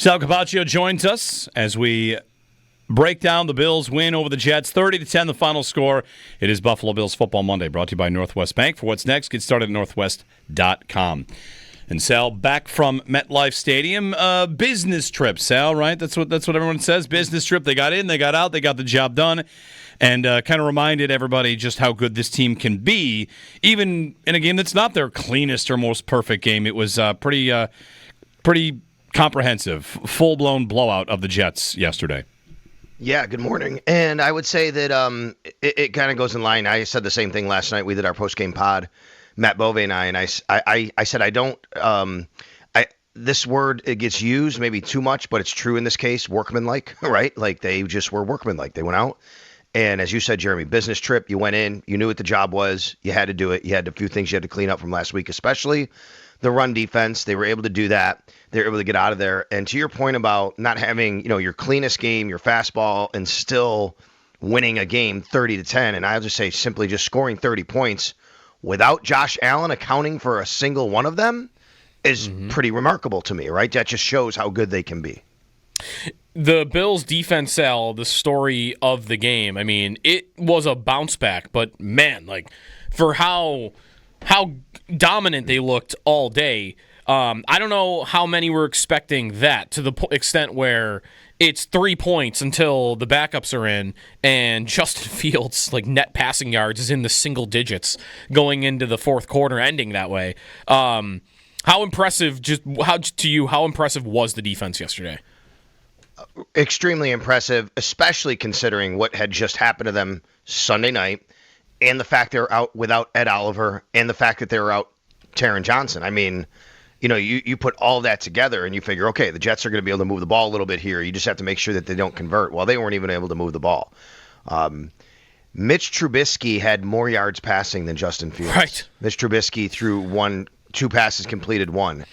Sal Capaccio joins us as we break down the Bills' win over the Jets, 30-10, the final score. It is Buffalo Bills Football Monday, brought to you by Northwest Bank. For what's next, get started at northwest.com. And Sal, back from MetLife Stadium, business trip, Sal, right? That's what everyone says, business trip. They got in, they got out, they got the job done, and kind of reminded everybody just how good this team can be, even in a game that's not their cleanest or most perfect game. It was pretty comprehensive, full-blown blowout of the Jets yesterday. Yeah, good morning. And I would say that it kind of goes in line. I said the same thing last night. We did our post-game pod, Matt Bove and I said I don't this word, it gets used maybe too much, but it's true in this case, workmanlike, right? Like they just were workmanlike. They went out, and as you said, Jeremy, business trip, you went in, you knew what the job was, you had to do it. You had a few things you had to clean up from last week, especially the run defense. They were able to do that. They were able to get out of there. And to your point about not having, your cleanest game, your fastball, and still winning a game 30-10, and I'll just say simply just scoring 30 points without Josh Allen accounting for a single one of them is pretty remarkable to me, right? That just shows how good they can be. The Bills' defense, Sal, the story of the game, I mean, it was a bounce back, but man, like for how dominant they looked all day. I don't know how many were expecting that, to the extent where it's 3 points until the backups are in, and Justin Fields' net passing yards is in the single digits going into the fourth quarter, ending that way. How impressive? How impressive was the defense yesterday? Extremely impressive, especially considering what had just happened to them Sunday night, and the fact they're out without Ed Oliver, and the fact that they're out Taron Johnson. I mean, you put all that together and you figure, okay, the Jets are going to be able to move the ball a little bit here. You just have to make sure that they don't convert. Well, they weren't even able to move the ball. Mitch Trubisky had more yards passing than Justin Fields. Right. Mitch Trubisky threw two passes, completed one.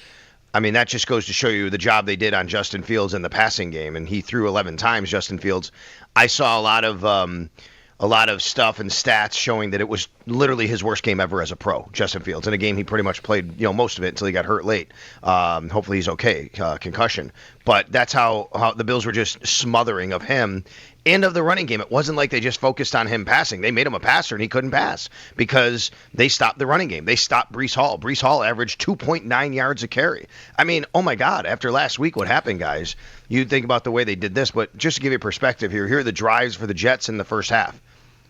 I mean, that just goes to show you the job they did on Justin Fields in the passing game, and he threw 11 times, Justin Fields. I saw a lot of stuff and stats showing that it was literally his worst game ever as a pro, Justin Fields, in a game he pretty much played most of it until he got hurt late. Hopefully he's okay, concussion. But that's how the Bills were just smothering of him and of the running game. It wasn't like they just focused on him passing. They made him a passer, and he couldn't pass because they stopped the running game. They stopped Breece Hall. Breece Hall averaged 2.9 yards a carry. I mean, oh my God, after last week, what happened, guys? You think about the way they did this, but just to give you perspective here are the drives for the Jets in the first half.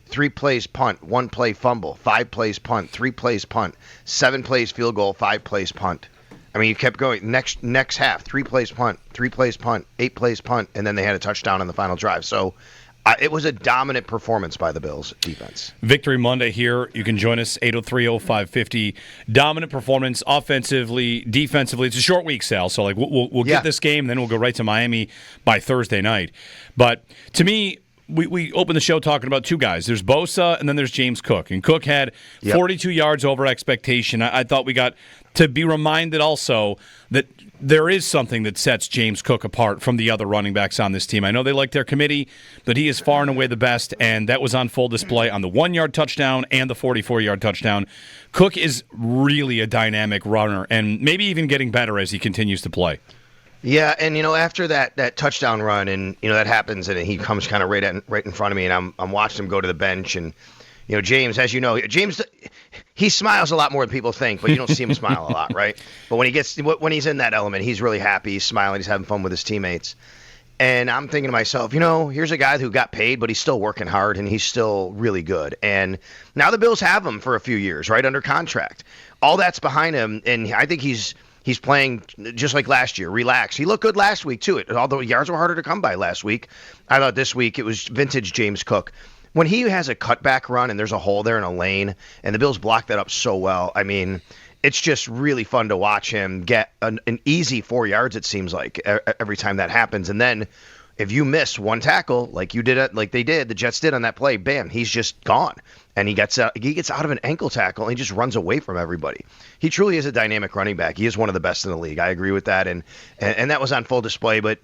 3 plays punt, 1 play fumble, 5 plays punt, 3 plays punt, 7 plays field goal, 5 plays punt. I mean, you kept going. Next half, 3 plays punt, 3 plays punt, 8 plays punt, and then they had a touchdown on the final drive. So it was a dominant performance by the Bills defense. Victory Monday here. You can join us, 803-0550. Dominant performance offensively, defensively. It's a short week, Sal, so we'll get this game, and then we'll go right to Miami by Thursday night. But to me, we opened the show talking about two guys. There's Bosa, and then there's James Cook. And Cook had 42 yards over expectation. I thought we got to be reminded also that there is something that sets James Cook apart from the other running backs on this team. I know they like their committee, but he is far and away the best, and that was on full display on the 1-yard touchdown and the 44-yard touchdown. Cook is really a dynamic runner, and maybe even getting better as he continues to play. Yeah, and after that touchdown run, and that happens, and he comes kind of right in front of me, and I'm watching him go to the bench, and James, as you know, James, he smiles a lot more than people think, but you don't see him smile a lot, right? But when he's in that element, he's really happy, he's smiling, he's having fun with his teammates, and I'm thinking to myself, here's a guy who got paid, but he's still working hard, and he's still really good, and now the Bills have him for a few years, right, under contract. All that's behind him, and I think he's playing just like last year, relaxed. He looked good last week, too. Although yards were harder to come by last week, I thought this week it was vintage James Cook. When he has a cutback run and there's a hole there in a lane, and the Bills block that up so well, I mean, it's just really fun to watch him get an easy 4 yards, it seems like, every time that happens. And then if you miss one tackle, like the Jets did on that play, bam, he's just gone. And he gets out of an ankle tackle and he just runs away from everybody. He truly is a dynamic running back. He is one of the best in the league. I agree with that. And that was on full display. But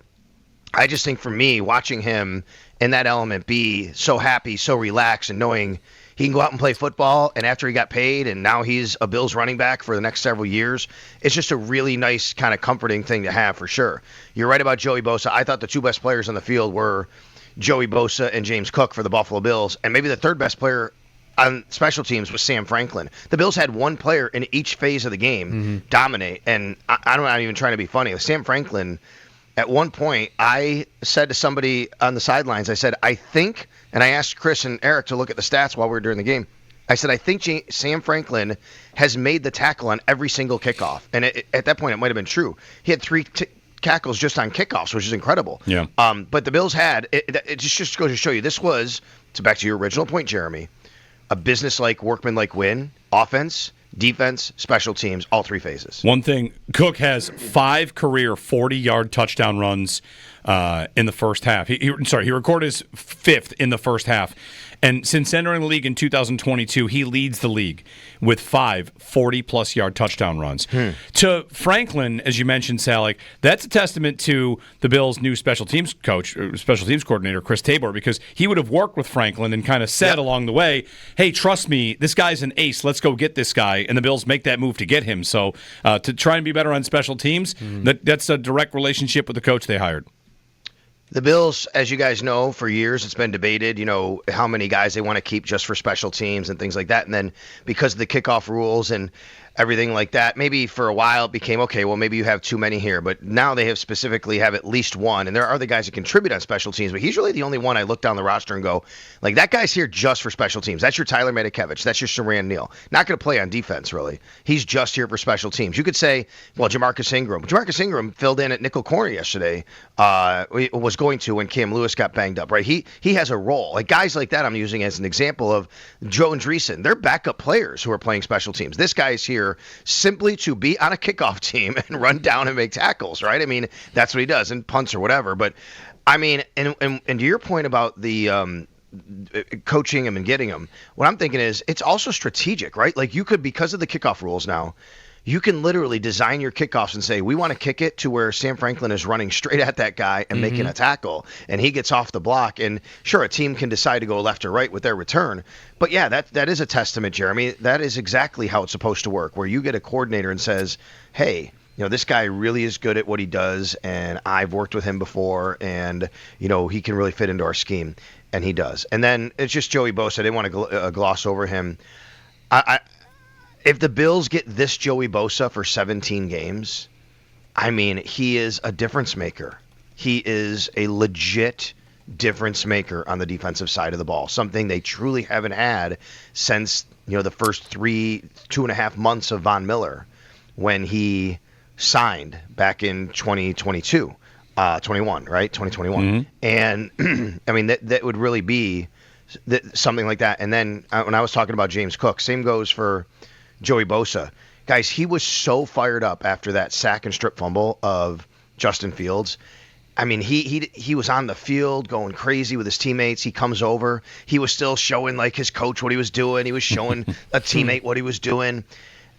I just think for me, watching him in that element be so happy, so relaxed, and knowing he can go out and play football, and after he got paid, and now he's a Bills running back for the next several years, it's just a really nice kind of comforting thing to have for sure. You're right about Joey Bosa. I thought the two best players on the field were Joey Bosa and James Cook for the Buffalo Bills, and maybe the third best player on special teams was Sam Franklin. The Bills had one player in each phase of the game dominate, and I'm not even trying to be funny. Sam Franklin, at one point, I said to somebody on the sidelines, I said, I think, and I asked Chris and Eric to look at the stats while we were during the game. I said, I think Sam Franklin has made the tackle on every single kickoff. And at that point, it might have been true. He had three tackles just on kickoffs, which is incredible. Yeah. But the Bills had, it just goes to show you, this was, to back to your original point, Jeremy, a business-like, workman-like win, offense, defense, special teams, all three phases. One thing, Cook has 5 career 40-yard touchdown runs in the first half. He recorded his 5th in the first half. And since entering the league in 2022, he leads the league with 5 40-plus yard touchdown runs. To Franklin, as you mentioned, Sal, that's a testament to the Bills' new special teams coach, special teams coordinator, Chris Tabor, because he would have worked with Franklin and kind of said along the way, hey, trust me, this guy's an ace. Let's go get this guy. And the Bills make that move to get him. So to try and be better on special teams, that's a direct relationship with the coach they hired. The Bills, as you guys know, for years it's been debated, how many guys they want to keep just for special teams and things like that. And then because of the kickoff rules and everything like that, maybe for a while it became, okay, well, maybe you have too many here. But now they have specifically have at least one. And there are other guys that contribute on special teams, but he's really the only one I look down the roster and go, that guy's here just for special teams. That's your Tyler Matakevich. That's your Saran Neal. Not going to play on defense, really. He's just here for special teams. You could say, well, Jamarcus Ingram. Jamarcus Ingram filled in at nickel corner yesterday. Was going to when Cam Lewis got banged up, right? He has a role. Guys like that I'm using as an example of Joe and Dreesen. They're backup players who are playing special teams. This guy's here simply to be on a kickoff team and run down and make tackles, right? I mean, that's what he does, and punts or whatever. But, I mean, and to your point about the coaching him and getting him, what I'm thinking is it's also strategic, right? You could, because of the kickoff rules now, you can literally design your kickoffs and say, we want to kick it to where Sam Franklin is running straight at that guy and making a tackle, and he gets off the block. And sure, a team can decide to go left or right with their return. But yeah, that is a testament, Jeremy. That is exactly how it's supposed to work, where you get a coordinator and says, hey, this guy really is good at what he does, and I've worked with him before, and, he can really fit into our scheme, and he does. And then it's just Joey Bosa. I didn't want to gloss over him. If the Bills get this Joey Bosa for 17 games, I mean, he is a difference maker. He is a legit difference maker on the defensive side of the ball, something they truly haven't had since, the first 2.5 months of Von Miller when he signed back in 2021, right? 2021. And, I mean, that would really be something like that. And then when I was talking about James Cook, same goes for Joey Bosa. Guys, he was so fired up after that sack and strip fumble of Justin Fields. I mean, he was on the field going crazy with his teammates. He comes over. He was still showing his coach what he was doing. He was showing a teammate what he was doing.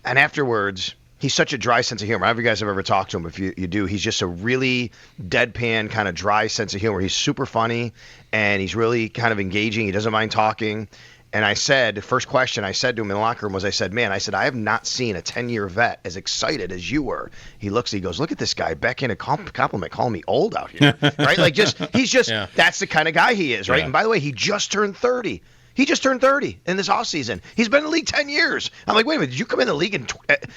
And afterwards, he's such a dry sense of humor. I don't know if you guys have ever talked to him. If you do, he's just a really deadpan, kind of dry sense of humor. He's super funny, and he's really kind of engaging. He doesn't mind talking. And I said, the first question I said to him in the locker room was, I said, I have not seen a 10-year vet as excited as you were. He goes, look at this guy, backhand a compliment, calling me old out here, right? That's the kind of guy he is, right? Yeah. And by the way, he just turned 30. He just turned 30 in this offseason. He's been in the league 10 years. I'm like, wait a minute, did you come in the league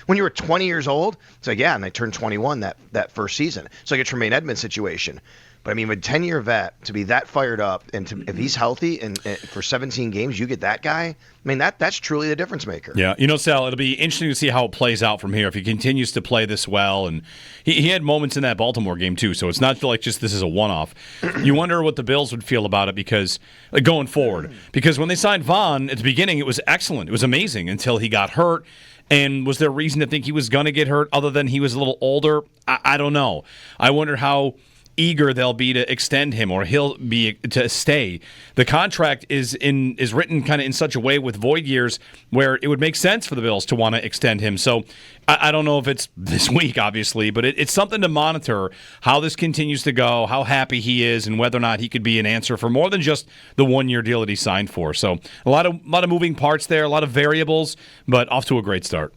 when you were 20 years old? It's like, yeah, and I turned 21 that first season. It's like a Tremaine Edmonds situation. But, I mean, with a 10-year vet, to be that fired up, and if he's healthy and for 17 games, you get that guy, I mean, that's truly the difference maker. Yeah. Sal, it'll be interesting to see how it plays out from here if he continues to play this well. And he had moments in that Baltimore game, too, so it's not just this is a one-off. You wonder what the Bills would feel about it because going forward. Because when they signed Von, at the beginning, it was excellent. It was amazing until he got hurt. And was there reason to think he was going to get hurt other than he was a little older? I don't know. I wonder how eager they'll be to extend him, or he'll be to stay. The contract is written kind of in such a way with void years where it would make sense for the Bills to want to extend him. So I don't know if it's this week, obviously, but it's something to monitor how this continues to go, how happy he is, and whether or not he could be an answer for more than just the 1-year deal that he signed for. So a lot of moving parts there, a lot of variables, but off to a great start.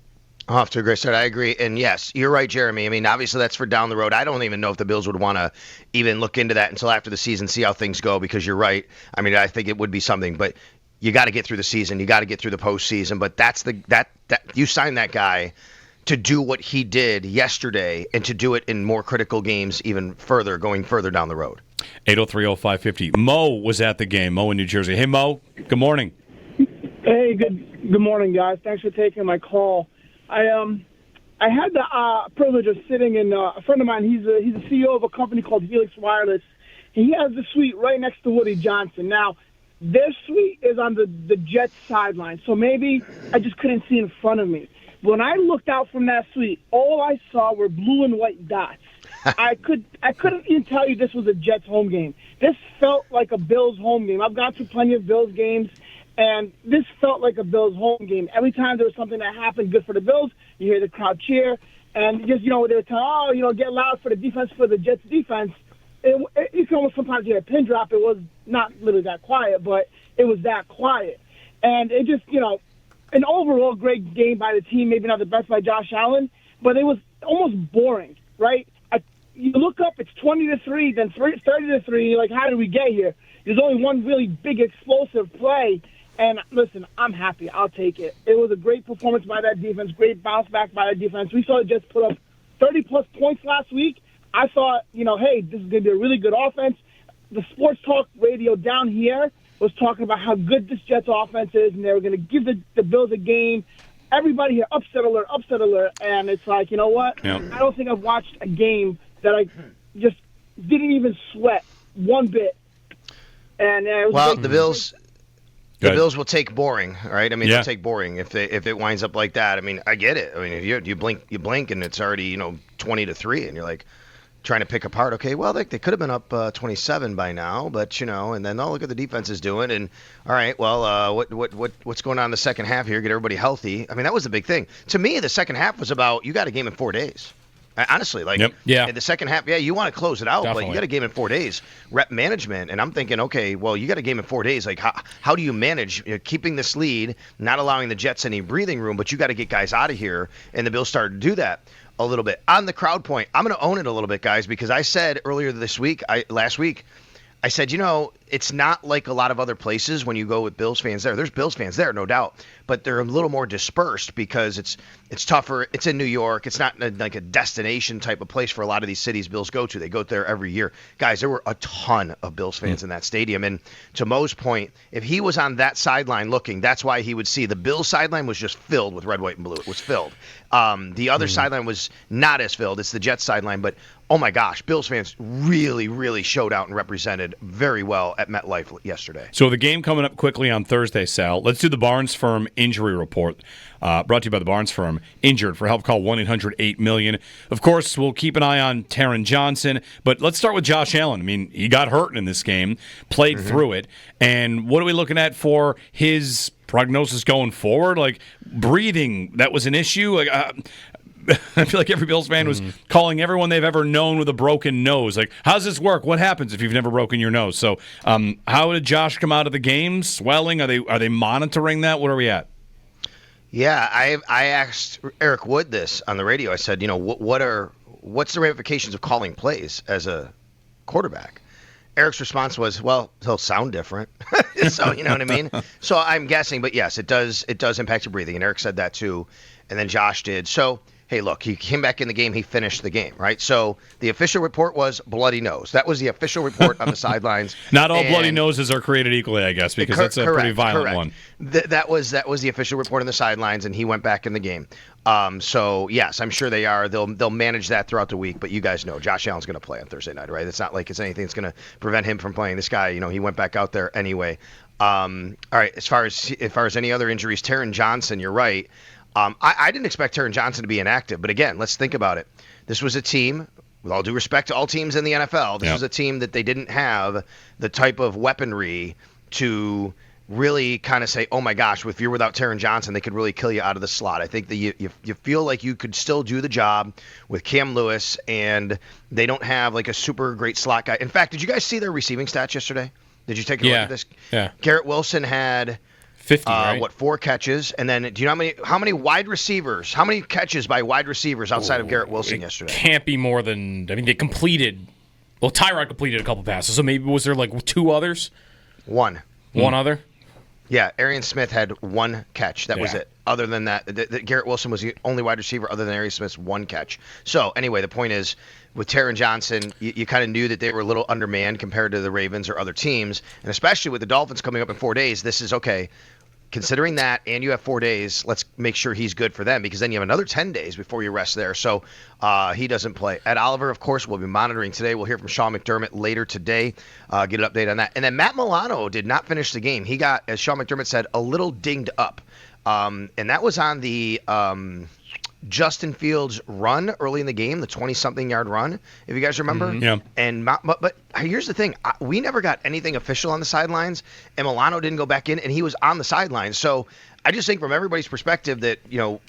Off to a great start. I agree. And yes, you're right, Jeremy. I mean, obviously that's for down the road. I don't even know if the Bills would want to even look into that until after the season, see how things go, because you're right. I mean, I think it would be something, but you got to get through the season. You got to get through the postseason. But that's that you signed that guy to do what he did yesterday and to do it in more critical games even further, going further down the road. 803-0550. Mo was at the game. Mo in New Jersey. Hey, Mo. Good morning. Hey, good morning, guys. Thanks for taking my call. I had the privilege of sitting in a friend of mine. He's a CEO of a company called Helix Wireless. He has the suite right next to Woody Johnson. Now, their suite is on the Jets sideline, so maybe I just couldn't see in front of me. When I looked out from that suite, all I saw were blue and white dots. I couldn't even tell you this was a Jets home game. This felt like a Bills home game. I've gone to plenty of Bills games, and this felt like a Bills home game. Every time there was something that happened good for the Bills, you hear the crowd cheer. And just, they were telling, get loud for the defense, for the Jets defense. You can almost sometimes hear a pin drop. It was not literally that quiet, but it was that quiet. And it just, an overall great game by the team, maybe not the best by Josh Allen, but it was almost boring, right? You look up, it's 20-3, then 30-3, you're like, how did we get here? There's only one really big explosive play. And listen, I'm happy. I'll take it. It was a great performance by that defense, great bounce back by that defense. We saw the Jets put up 30-plus points last week. I thought, hey, this is going to be a really good offense. The sports talk radio down here was talking about how good this Jets offense is, and they were going to give the Bills a game. Everybody here, upset alert. And it's like, you know what? Yep. I don't think I've watched a game that I just didn't even sweat one bit. And it was the Bills... The Bills will take boring, right? I mean, they'll take boring if it winds up like that. I mean, I get it. I mean, if you blink, and it's already 20-3, and you're like trying to pick apart. Okay, well, they could have been up 27 by now, but and then look at the defense is doing, and all right, well, what's going on in the second half here? Get everybody healthy. I mean, that was the big thing to me. The second half was about you got a game in 4 days. Honestly, in the second half, you want to close it out, Definitely. but you got a game in 4 days. Rep management, and I'm thinking, okay, well, you got a game in 4 days. Like, how do you manage keeping this lead, not allowing the Jets any breathing room, but you got to get guys out of here, and the Bills started to do that a little bit. On the crowd point, I'm going to own it a little bit, guys, because I said earlier last week, I said, it's not like a lot of other places when you go with Bills fans there. There's Bills fans there, no doubt, but they're a little more dispersed because it's tougher. It's in New York. It's not like a destination type of place for a lot of these cities Bills go to. They go there every year. Guys, there were a ton of Bills fans in that stadium. And to Mo's point, if he was on that sideline looking, that's why he would see the Bills sideline was just filled with red, white, and blue. It was filled. The other sideline was not as filled. It's the Jets sideline, but oh my gosh, Bills fans really, really showed out and represented very well at MetLife yesterday. So the game coming up quickly on Thursday, Sal. Let's do the Barnes Firm injury report. Brought to you by the Barnes Firm. Injured for help, call 1-800-8-million. Of course, we'll keep an eye on Taron Johnson, but let's start with Josh Allen. I mean, he got hurt in this game, played through it, and what are we looking at for his prognosis going forward? Like, breathing, that was an issue. Like, I feel like every Bills fan was calling everyone they've ever known with a broken nose. Like, how's this work? What happens if you've never broken your nose? So, how did Josh come out of the game? Swelling? Are they monitoring that? What are we at? Yeah, I asked Eric Wood this on the radio. I said, what's the ramifications of calling plays as a quarterback? Eric's response was, well, he'll sound different. So, you know what I mean? So I'm guessing, but yes, it does impact your breathing. And Eric said that too. And then Josh did. So, hey, look, he came back in the game. He finished the game, right? So the official report was bloody nose. That was the official report on the sidelines. Not all bloody noses are created equally, I guess, because that's a pretty violent one. That was the official report on the sidelines, and he went back in the game. So, yes, I'm sure they are. They'll manage that throughout the week. But you guys know Josh Allen's going to play on Thursday night, right? It's not like it's anything that's going to prevent him from playing. This guy, he went back out there anyway. All right, as far as any other injuries, Taron Johnson, you're right. I didn't expect Taron Johnson to be inactive, but again, let's think about it. This was a team with all due respect to all teams in the NFL, this was a team that they didn't have the type of weaponry to really kind of say, oh my gosh, if you're without Taron Johnson, they could really kill you out of the slot. I think that you feel like you could still do the job with Cam Lewis, and they don't have like a super great slot guy. In fact, did you guys see their receiving stats yesterday? Did you take a look at this? Yeah. Garrett Wilson had 50, right? 4 catches, and then do you know how many wide receivers, how many catches by wide receivers outside of Garrett Wilson yesterday? Can't be more than, they completed, well, Tyrod completed a couple passes, so maybe was there like 2 others? One other? Yeah, Arian Smith had 1 catch. That was it. Other than that, Garrett Wilson was the only wide receiver other than Arian Smith's 1 catch. So anyway, the point is, with Taron Johnson, you kind of knew that they were a little undermanned compared to the Ravens or other teams, and especially with the Dolphins coming up in 4 days, this is okay. Considering that, and you have 4 days, let's make sure he's good for them, because then you have another 10 days before you rest there. So he doesn't play. Ed Oliver, of course, we'll be monitoring today. We'll hear from Sean McDermott later today, get an update on that. And then Matt Milano did not finish the game. He got, as Sean McDermott said, a little dinged up. And that was on the Justin Fields run early in the game, the 20-something yard run, if you guys remember. Mm-hmm. Yeah. And but here's the thing. We never got anything official on the sidelines, and Milano didn't go back in, and he was on the sidelines. So I just think from everybody's perspective that,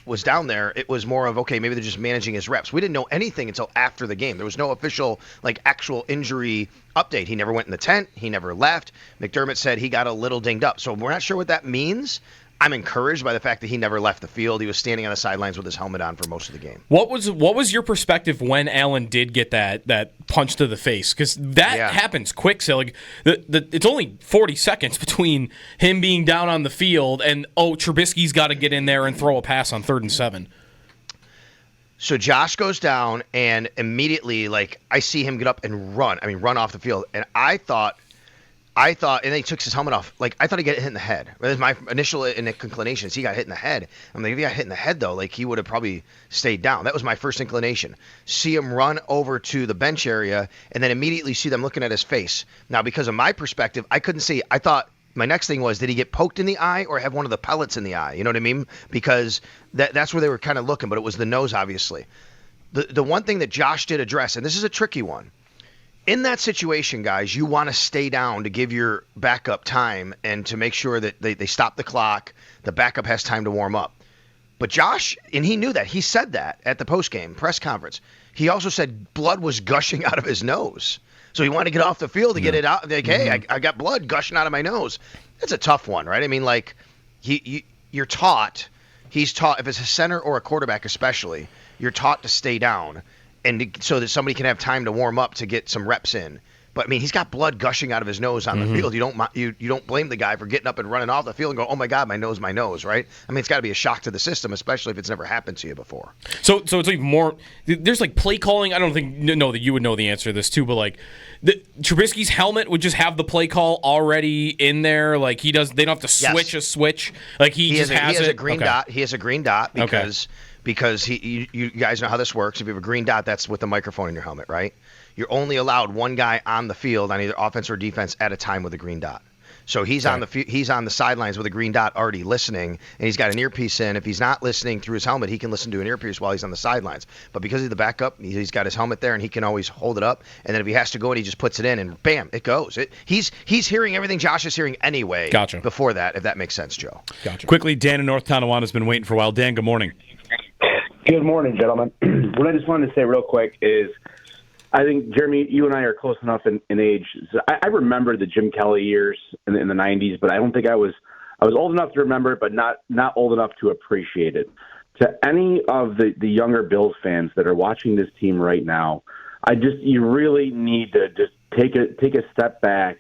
was down there, it was more of, okay, maybe they're just managing his reps. We didn't know anything until after the game. There was no official, actual injury update. He never went in the tent. He never left. McDermott said he got a little dinged up. So we're not sure what that means. I'm encouraged by the fact that he never left the field. He was standing on the sidelines with his helmet on for most of the game. What was your perspective when Allen did get that punch to the face? Because that happens quick. So it's only 40 seconds between him being down on the field and Trubisky's got to get in there and throw a pass on 3rd and 7. So Josh goes down, and immediately, I see him get up and run. Run off the field, and I thought, and then he took his helmet off. I thought he got hit in the head. My initial inclination is he got hit in the head. I'm like, if he got hit in the head, though, he would have probably stayed down. That was my first inclination. See him run over to the bench area, and then immediately see them looking at his face. Now, because of my perspective, I couldn't see. I thought my next thing was, did he get poked in the eye or have one of the pellets in the eye? You know what I mean? Because that's where they were kind of looking, but it was the nose, obviously. The one thing that Josh did address, and this is a tricky one, in that situation, guys, you want to stay down to give your backup time and to make sure that they stop the clock, the backup has time to warm up. But Josh, and he knew that. He said that at the postgame press conference. He also said blood was gushing out of his nose. So he wanted to get off the field to get it out. Hey, I got blood gushing out of my nose. That's a tough one, right? You're taught, he's taught, if it's a center or a quarterback especially, you're taught to stay down so that somebody can have time to warm up to get some reps in. But he's got blood gushing out of his nose on the field. You don't blame the guy for getting up and running off the field and go, oh my God, my nose, right? It's got to be a shock to the system, especially if it's never happened to you before. So it's even more. There's play calling. I don't know that you would know the answer to this too, but Trubisky's helmet would just have the play call already in there. They don't have to switch a switch. He has a green dot. He has a green dot because you guys know how this works. If you have a green dot, that's with the microphone in your helmet, right? You're only allowed one guy on the field on either offense or defense at a time with a green dot. So he's on the sidelines with a green dot already listening, and he's got an earpiece in. If he's not listening through his helmet, he can listen to an earpiece while he's on the sidelines. But because he's the backup, he's got his helmet there, and he can always hold it up. And then if he has to go in, he just puts it in, and bam, it goes. He's hearing everything Josh is hearing anyway. Gotcha. Before that, if that makes sense, Joe. Gotcha. Quickly, Dan in North Tonawanda has been waiting for a while. Dan, good morning. Good morning, gentlemen. What I just wanted to say real quick is, I think, Jeremy, you and I are close enough in age. So I remember the Jim Kelly years in the 90s, but I don't think I was old enough to remember it, but not old enough to appreciate it. To any of the younger Bills fans that are watching this team right now, you really need to just take a step back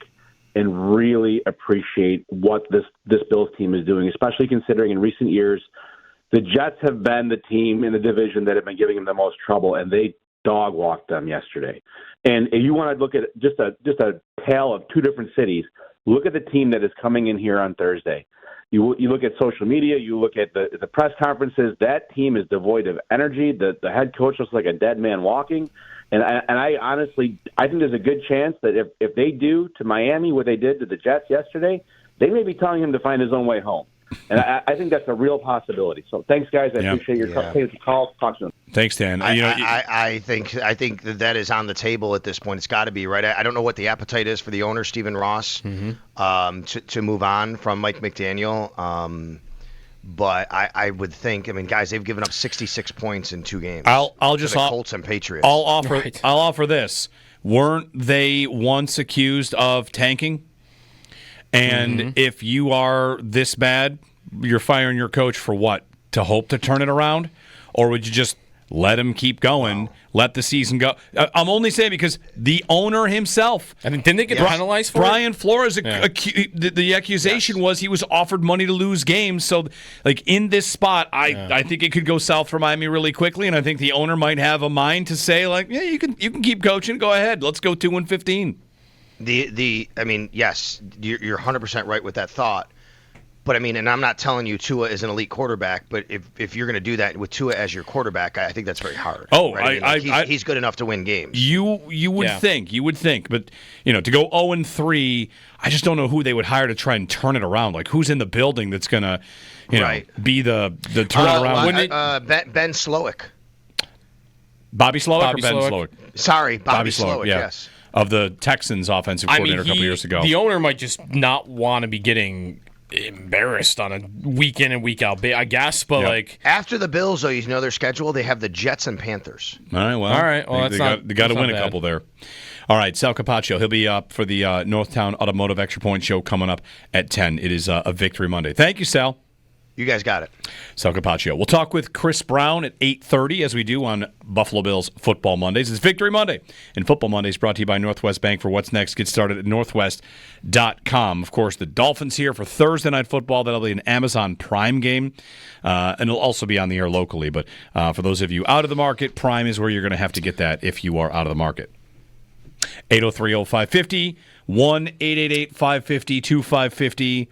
and really appreciate what this Bills team is doing, especially considering in recent years the Jets have been the team in the division that have been giving them the most trouble, and they dog walked them yesterday. And if you want to look at just a tale of two different cities, look at the team that is coming in here on Thursday. You look at social media, you look at the press conferences. That team is devoid of energy. The head coach looks like a dead man walking. And I honestly, I think there's a good chance that if they do to Miami what they did to the Jets yesterday, they may be telling him to find his own way home. And I think that's a real possibility. So thanks, guys. I appreciate your call. Talk soon. Thanks, Dan. I think that is on the table at this point. It's got to be, right? I don't know what the appetite is for the owner, Stephen Ross, to move on from Mike McDaniel. But I would think, guys, they've given up 66 points in 2 games. I'll just to the Colts and Patriots. I'll offer this. Weren't they once accused of tanking? And if you are this bad, you're firing your coach for what? To hope to turn it around? Or would you just let him keep going, let the season go? I'm only saying because the owner himself. Didn't they get penalized for Brian it? Flores, the accusation was he was offered money to lose games. So, in this spot, I think it could go south for Miami really quickly, and I think the owner might have a mind to say, you can keep coaching. Go ahead. Let's go 2-15. Yes, you're 100% right with that thought. But, and I'm not telling you Tua is an elite quarterback, but if you're going to do that with Tua as your quarterback, I think that's very hard. Oh, right? He's good enough to win games. You would think, but to go 0-3, I just don't know who they would hire to try and turn it around. Who's in the building that's going to, be the turn it around? Ben Slowick. Bobby Slowick or Ben Slowick? Sorry, Bobby Slowick, yes. Of the Texans offensive coordinator a couple years ago. The owner might just not want to be getting embarrassed on a week in and week out, I guess. But after the Bills, though, their schedule. They have the Jets and Panthers. All right. Well, they got to win a couple there. All right, Sal Capaccio. He'll be up for the Northtown Automotive Extra Point Show coming up at 10. It is a Victory Monday. Thank you, Sal. You guys got it. Sal Capaccio. We'll talk with Chris Brown at 8:30 as we do on Buffalo Bills Football Mondays. It's Victory Monday. And Football Mondays brought to you by Northwest Bank. For what's next, get started at northwest.com. Of course, the Dolphins here for Thursday Night Football. That'll be an Amazon Prime game. And it'll also be on the air locally. But for those of you out of the market, Prime is where you're going to have to get that if you are out of the market. 803-0550, 1-888-550-2550.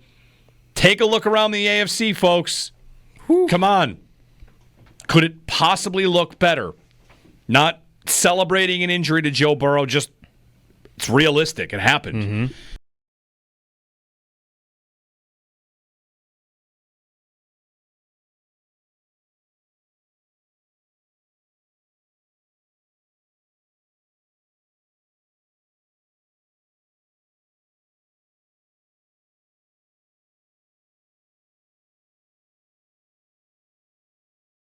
Take a look around the AFC, folks. Come on. Could it possibly look better? Not celebrating an injury to Joe Burrow, just it's realistic. It happened.